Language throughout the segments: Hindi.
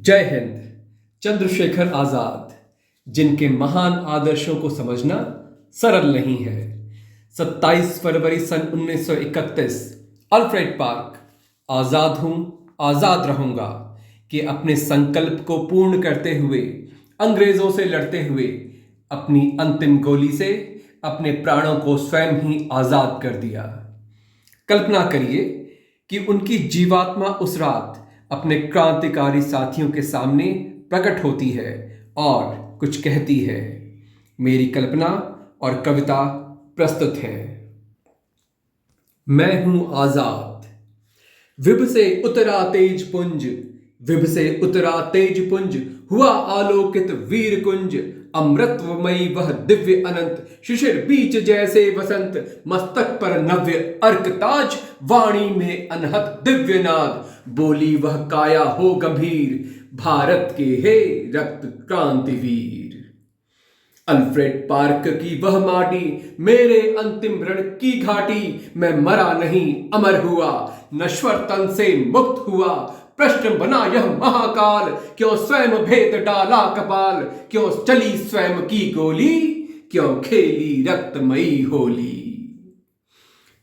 जय हिंद। चंद्रशेखर आजाद, जिनके महान आदर्शों को समझना सरल नहीं है। 27 फरवरी सन 1931, अल्फ्रेड पार्क। आजाद हूं, आजाद रहूंगा कि अपने संकल्प को पूर्ण करते हुए, अंग्रेजों से लड़ते हुए, अपनी अंतिम गोली से अपने प्राणों को स्वयं ही आजाद कर दिया। कल्पना करिए कि उनकी जीवात्मा उस रात अपने क्रांतिकारी साथियों के सामने प्रकट होती है और कुछ कहती है। मेरी कल्पना और कविता प्रस्तुत है। मैं हूं आजाद, विभ से उतरा तेज पुंज, विभ से उतरा तेज पुंज, हुआ आलोकित वीर कुंज। अमृतमयी वह दिव्य अनंत, शिशिर बीच जैसे वसंत। मस्तक पर नव्य अर्क ताज, वाणी में अनहत दिव्य नाद। बोली वह काया हो गंभीर, भारत के हे रक्त क्रांतिवीर। अल्फ्रेड पार्क की वह माटी, मेरे अंतिम रण की घाटी। मैं मरा नहीं, अमर हुआ, नश्वर तन से मुक्त हुआ। प्रश्न बना यह महाकाल, क्यों स्वयं भेद डाला कपाल। क्यों चली स्वयं की गोली, क्यों खेली रक्तमयी होली।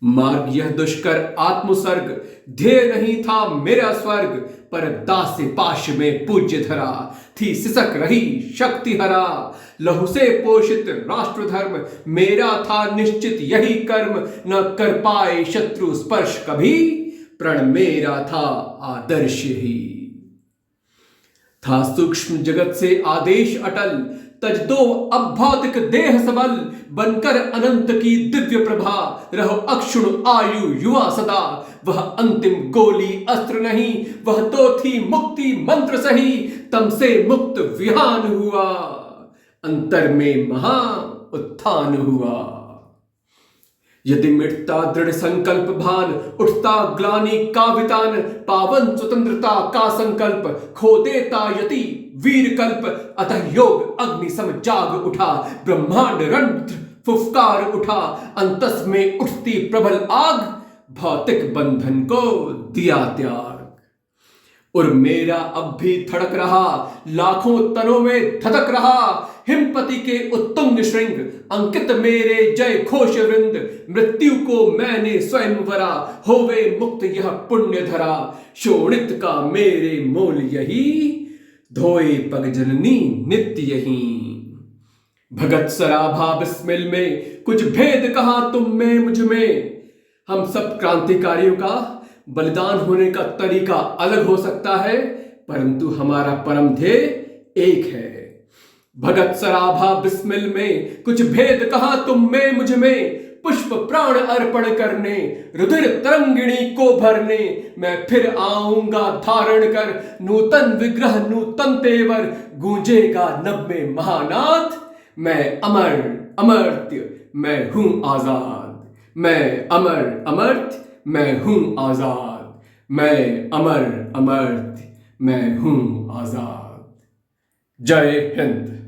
मार्ग यह दुष्कर आत्मसर्ग, ध्येय नहीं था मेरा स्वर्ग। पर दास पाश में पूज्य धरा, थी सिसक रही शक्ति हरा। लहू से पोषित राष्ट्र धर्म, मेरा था निश्चित यही कर्म। न कर पाए शत्रु स्पर्श कभी, प्रण मेरा था आदर्श ही। था सूक्ष्म जगत से आदेश अटल, तज दो अब भौतिक देह सबल। बनकर अनंत की दिव्य प्रभा, रहो अक्षुण आयु युवा सदा। वह अंतिम गोली अस्त्र नहीं, वह तो थी मुक्ति मंत्र सही। तम से मुक्त विहान हुआ, अंतर में महा उत्थान हुआ। यदि मिटता दृढ़ संकल्प भान, उठता ग्लानि का वितान। पावन स्वतंत्रता का संकल्प, खो देता यति वीर कल्प। अतः योग अग्नि सम जाग उठा, ब्रह्मांड रंध्र फुफकार उठा। अंतस में उठती प्रबल आग, भौतिक बंधन को दिया त्याग। और मेरा अब भी धड़क रहा, लाखों तनों में धधक रहा। हिमपति के उत्तुंग श्रृंग, अंकित मेरे जय घोष वृंद। मृत्यु को मैंने स्वयं वरा, होवे मुक्त यह पुण्य धरा। शोणित का मेरे मोल यही, धोए पग जननी नित्य यही। भगत सराभा बिस्मिल में, कुछ भेद कहा तुम में मुझ में। हम सब क्रांतिकारियों का बलिदान होने का तरीका अलग हो सकता है, परंतु हमारा परम ध्येय एक है। भगत सराभा बिस्मिल में, कुछ भेद कहा तुम में मुझ में। पुष्प प्राण अर्पण करने, रुधिर तरंगिणी को भरने। मैं फिर आऊंगा धारण कर, नूतन विग्रह नूतन तेवर। गूंजेगा नभ महानाद, मैं अमर अमर्त्य मैं हूं आजाद। मैं अमर अमर्त्य मैं हूं आजाद। मैं अमर अमर्त्य मैं हूं आजाद। जय हिंद।